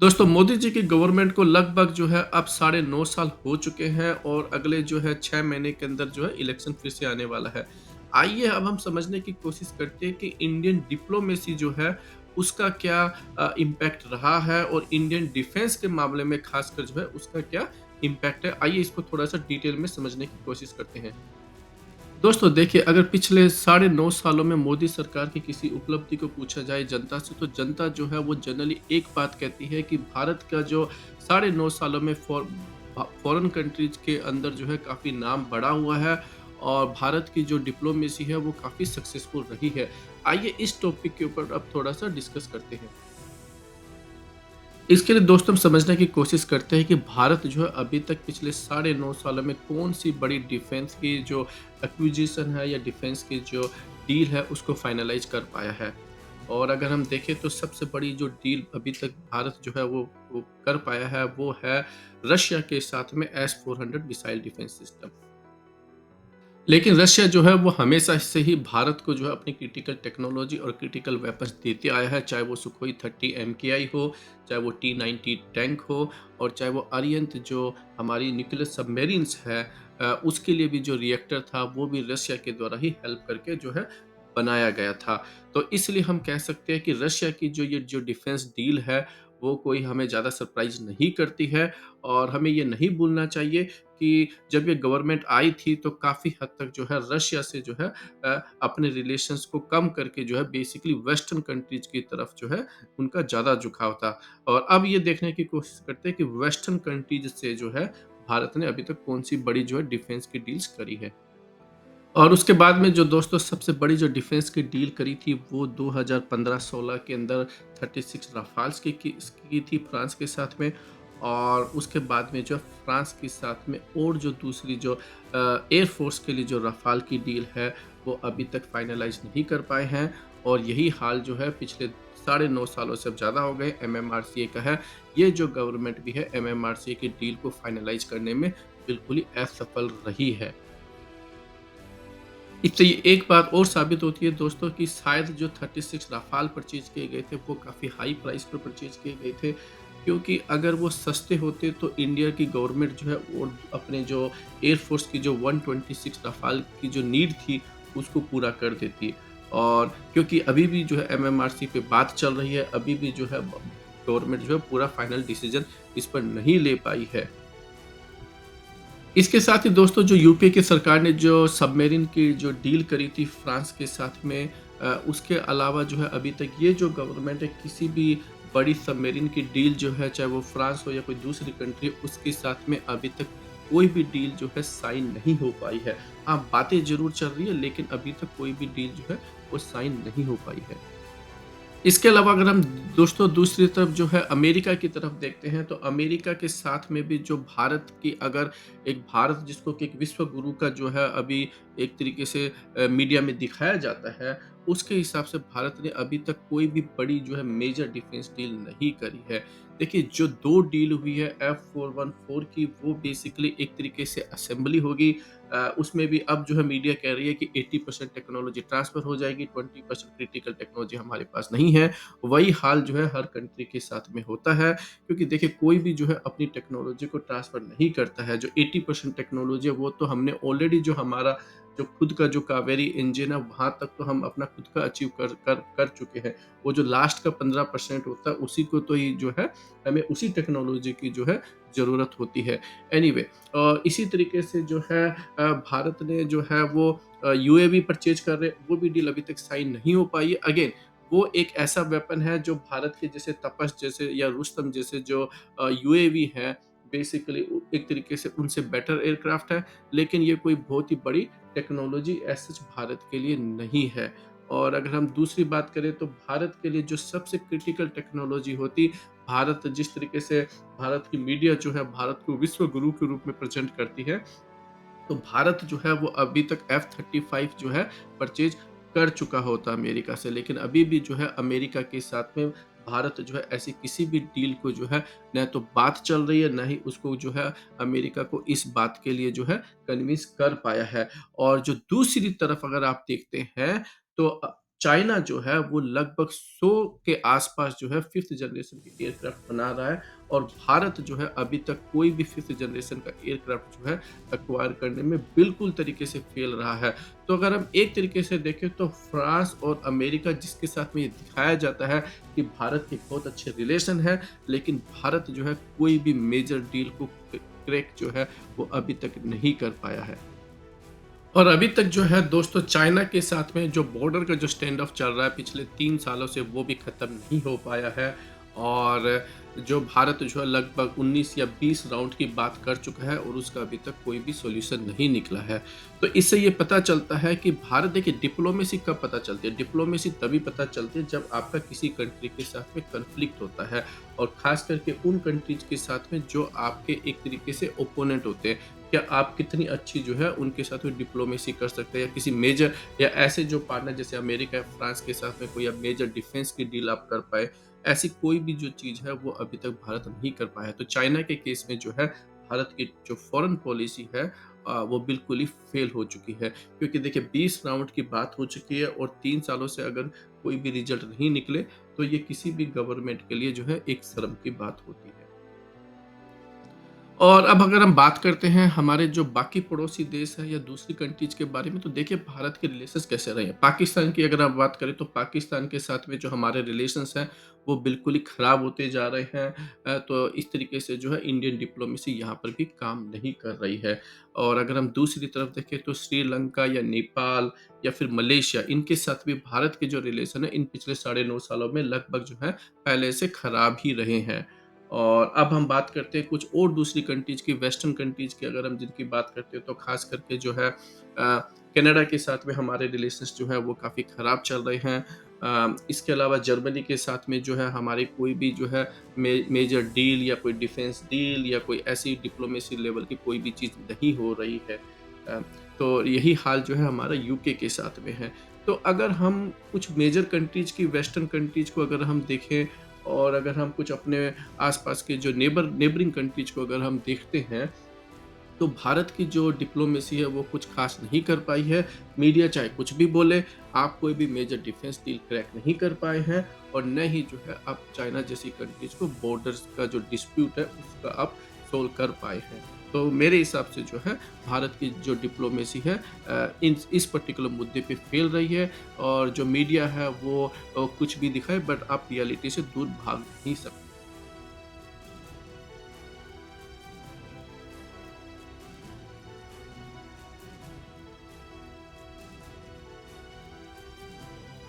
दोस्तों मोदी जी की गवर्नमेंट को लगभग जो है अब साढ़े 9 साल हो चुके हैं और अगले जो है 6 महीने के अंदर जो है इलेक्शन फिर से आने वाला है। आइए अब हम समझने की कोशिश करते हैं कि इंडियन डिप्लोमेसी जो है उसका क्या इम्पैक्ट रहा है और इंडियन डिफेंस के मामले में खासकर जो है उसका क्या इम्पैक्ट है। आइए इसको थोड़ा-सा डिटेल में समझने की कोशिश करते हैं। दोस्तों देखिए, अगर पिछले साढ़े 9 सालों में मोदी सरकार की किसी उपलब्धि को पूछा जाए जनता से, तो जनता जो है वो जनरली एक बात कहती है कि भारत का जो साढ़े 9 सालों में फॉरेन कंट्रीज़ के अंदर जो है काफ़ी नाम बढ़ा हुआ है और भारत की जो डिप्लोमेसी है वो काफ़ी सक्सेसफुल रही है। आइए इस टॉपिक के ऊपर अब थोड़ा-सा डिस्कस करते हैं। इसके लिए दोस्तों हम समझने की कोशिश करते हैं कि भारत जो है अभी तक पिछले साढ़े 9 सालों में कौन-सी बड़ी डिफेंस की जो एक्विजिशन है या डिफेंस की जो डील है उसको फाइनलाइज़ कर पाया है। और अगर हम देखें तो सबसे बड़ी जो डील अभी तक भारत जो है वो कर पाया है वो है रशिया के साथ में एस-400 मिसाइल डिफेंस सिस्टम। लेकिन रशिया जो है वो हमेशा से ही भारत को जो है अपनी क्रिटिकल टेक्नोलॉजी और क्रिटिकल वेपन्स देते आया है, चाहे वो सुखोई 30 एमकेआई हो, चाहे वो टी-90 टैंक हो और चाहे वो अरिहंत जो हमारी न्यूक्लियर सबमरीन्स है उसके लिए भी जो रिएक्टर था वो भी रशिया के द्वारा ही हेल्प करके जो है बनाया गया था। तो इसलिए हम कह सकते हैं कि रशिया की जो डिफेंस डील है वो कोई हमें ज़्यादा सरप्राइज़ नहीं करती है और हमें ये नहीं भूलना चाहिए कि जब ये गवर्नमेंट आई थी तो काफ़ी हद तक जो है रशिया से जो है अपने रिलेशंस को कम करके जो है बेसिकली वेस्टर्न कंट्रीज़ की तरफ जो है उनका ज़्यादा झुकाव था। और अब ये देखने की कोशिश करते हैं कि वेस्टर्न कंट्रीज़ से जो है भारत ने अभी तक कौन-सी बड़ी जो है डिफेंस की डील्स करी है। और उसके बाद में जो दोस्तों सबसे बड़ी जो डिफेंस की डील करी थी वो 2015-16 के अंदर 36 राफाल्स की थी फ्रांस के साथ में और उसके बाद में जो फ्रांस के साथ में और जो दूसरी जो एयर फोर्स के लिए जो राफाल की डील है वो अभी तक फाइनलाइज नहीं कर पाए हैं और यही हाल जो है पिछले साढ़े 9 सालों से अब ज़्यादा हो गए एमएमआरसीए का है। ये जो गवर्नमेंट भी है एमएमआरसीए की डील को फाइनलाइज करने में बिल्कुल ही असफल रही है। इससे ये एक बात और साबित होती है दोस्तों कि शायद जो 36 राफ़ाल परचेज़ किए गए थे, वो काफ़ी हाई प्राइस पे परचेज़ किए गए थे। क्योंकि अगर वो सस्ते होते तो इंडिया की गवर्नमेंट जो है वो अपने जो एयर फ़ोर्स की जो 126 राफ़ाल की जो नीड थी, उसको पूरा कर देती। और क्योंकि अभी भी जो है एमएमआरसी पे बात चल रही है, अभी भी जो है ब गवर्नमेंट जो है पूरा फाइनल डिसीज़न इस पर नहीं ले पाई है। इसके साथ ही दोस्तों जो यूपीए की सरकार ने जो सबमरीन की जो डील करी थी फ्रांस के साथ में उसके अलावा जो है अभी तक ये जो गवर्नमेंट है किसी भी बड़ी सबमरीन की डील जो है चाहे वो फ्रांस हो या कोई दूसरी कंट्री उसके साथ में अभी तक कोई भी डील जो है साइन नहीं हो पाई है। हाँ, बातें ज़रूर चल रही है लेकिन अभी तक कोई भी डील जो है वो साइन नहीं हो पाई है। इसके अलावा अगर हम दोस्तों दूसरी तरफ जो है अमेरिका की तरफ देखते हैं तो अमेरिका के साथ में भी जो भारत की अगर एक भारत जिसको कि एक विश्व गुरु का जो है अभी एक तरीके से मीडिया में दिखाया जाता है उसके हिसाब से भारत ने अभी तक कोई भी बड़ी जो है मेजर डिफेंस डील नहीं करी है। देखिए जो 2 डील हुई है F414 की वो बेसिकली एक तरीके से असेंबली होगी। उसमें भी अब जो है मीडिया कह रही है कि 80% टेक्नोलॉजी ट्रांसफ़र हो जाएगी, 20% क्रिटिकल टेक्नोलॉजी हमारे पास नहीं है। वही हाल जो है हर कंट्री के साथ में होता है, क्योंकि देखिए कोई भी जो है अपनी टेक्नोलॉजी को ट्रांसफ़र नहीं करता है। जो 80% टेक्नोलॉजी है वो तो हमने ऑलरेडी जो हमारा जो खुद का जो कावेरी इंजन है वहाँ तक तो हम अपना खुद का अचीव कर चुके हैं। वो जो लास्ट का 15% होता है उसी को तो ही जो है हमें उसी टेक्नोलॉजी की जो है ज़रूरत होती है। एनीवे इसी तरीके से जो है भारत ने जो है वो यूएवी परचेज़ कर रहे वो भी डील अभी तक साइन नहीं हो पाई है। अगेन वो एक ऐसा वेपन है जो भारत के जैसे तपस जैसे या रुस्तम जैसे जो यूएवी हैं बेसिकली एक तरीके से उनसे बेटर एयरक्राफ्ट है, लेकिन ये कोई बहुत ही बड़ी टेक्नोलॉजी एज़ सच भारत के लिए नहीं है। और अगर हम दूसरी बात करें तो भारत के लिए जो सबसे क्रिटिकल टेक्नोलॉजी होती, भारत जिस तरीके से भारत की मीडिया जो है भारत को विश्व गुरु के रूप में प्रेज़ेंट करती है, तो भारत जो है वो अभी तक F-35 जो है परचेज़ कर चुका होता अमेरिका से, लेकिन अभी भी जो है अमेरिका के साथ में भारत जो है ऐसी किसी भी डील को जो है न तो बात चल रही है, ना ही उसको जो है अमेरिका को इस बात के लिए जो है कन्विंस कर पाया है। और जो दूसरी तरफ अगर आप देखते हैं तो चाइना जो है वो लगभग 100 के आसपास जो है 5th जनरेशन के एयरक्राफ्ट बना रहा है और भारत जो है अभी तक कोई भी 5th जनरेशन का एयरक्राफ्ट जो है एक्वायर करने में बिल्कुल तरीके से फेल रहा है। तो अगर हम एक तरीके से देखें तो फ्रांस और अमेरिका जिसके साथ में ये दिखाया जाता है कि भारत के बहुत अच्छे रिलेशन है, लेकिन भारत जो है कोई भी मेजर डील को क्रैक जो है वो अभी तक नहीं कर पाया है। और अभी तक जो है दोस्तों चाइना के साथ में जो बॉर्डर का जो स्टैंड ऑफ चल रहा है पिछले 3 सालों से वो भी ख़त्म नहीं हो पाया है। और जो भारत जो है लगभग 19 या 20 राउंड की बात कर चुका है और उसका अभी तक कोई भी सॉल्यूशन नहीं निकला है। तो इससे ये पता चलता है कि भारत देखिए डिप्लोमेसी कब पता चलती है? डिप्लोमेसी तभी पता चलती है जब आपका किसी कंट्री के साथ में कॉन्फ्लिक्ट होता है और ख़ास करके उन कंट्रीज़ के साथ में जो आपके एक तरीके से ओपोनेंट होते हैं। क्या आप कितनी अच्छी जो है उनके साथ में डिप्लोमेसी कर सकते हैं या किसी मेजर या ऐसे जो पार्टनर जैसे अमेरिका या फ्रांस के साथ में कोई अब मेजर डिफेंस की डील आप कर पाए। ऐसी कोई भी जो चीज़ है वो अभी तक भारत नहीं कर पाया है। तो चाइना के केस में जो है भारत की जो फॉरेन पॉलिसी है वो बिल्कुल ही फेल हो चुकी है। क्योंकि देखिए 20 राउंड की बात हो चुकी है और 3 सालों से अगर कोई भी रिजल्ट नहीं निकले तो ये किसी भी गवर्नमेंट के लिए जो है एक शर्म की बात होती है। और अब अगर हम बात करते हैं हमारे जो बाकी पड़ोसी देश हैं या दूसरी कंट्रीज़ के बारे में, तो देखिए भारत के रिलेशंस कैसे रहे हैं। पाकिस्तान की अगर हम बात करें तो पाकिस्तान के साथ में जो हमारे रिलेशंस हैं वो बिल्कुल ही ख़राब होते जा रहे हैं। तो इस तरीके से जो है इंडियन डिप्लोमेसी यहाँ पर भी काम नहीं कर रही है। और अगर हम दूसरी तरफ देखें तो श्रीलंका या नेपाल या फिर मलेशिया इनके साथ भी भारत के जो रिलेशन है इन पिछले साढ़े 9 सालों में लगभग जो है पहले से ख़राब ही रहे हैं। और अब हम बात करते हैं कुछ और दूसरी कंट्रीज़ की, वेस्टर्न कंट्रीज़ की अगर हम जिनकी बात करते हैं तो ख़ास करके जो है कनाडा के साथ में हमारे रिलेशंस जो है वो काफ़ी ख़राब चल रहे हैं। इसके अलावा जर्मनी के साथ में जो है हमारी कोई भी जो है मेजर डील या कोई डिफेंस डील या कोई ऐसी डिप्लोमेसी लेवल की कोई भी चीज़ नहीं हो रही है। अ, तो यही हाल जो है हमारा यूके के साथ में है। तो अगर हम कुछ मेजर कंट्रीज़ की वेस्टर्न कंट्रीज़ को अगर हम देखें और अगर हम कुछ अपने आस-पास के जो नेबरिंग कंट्रीज़ को अगर हम देखते हैं, तो भारत की जो डिप्लोमेसी है वो कुछ ख़ास नहीं कर पाई है। मीडिया चाहे कुछ भी बोले, आप कोई भी मेजर डिफेंस डील क्रैक नहीं कर पाए हैं और न ही जो है आप चाइना जैसी कंट्रीज़ को बॉर्डर्स का जो डिस्प्यूट है उसका आप सोल्व कर पाए हैं। तो मेरे हिसाब से जो है भारत की जो डिप्लोमेसी है इस पर्टिकुलर मुद्दे पे फेल रही है और जो मीडिया है वो कुछ भी दिखाए बट आप रियलिटी से दूर भाग नहीं सकते।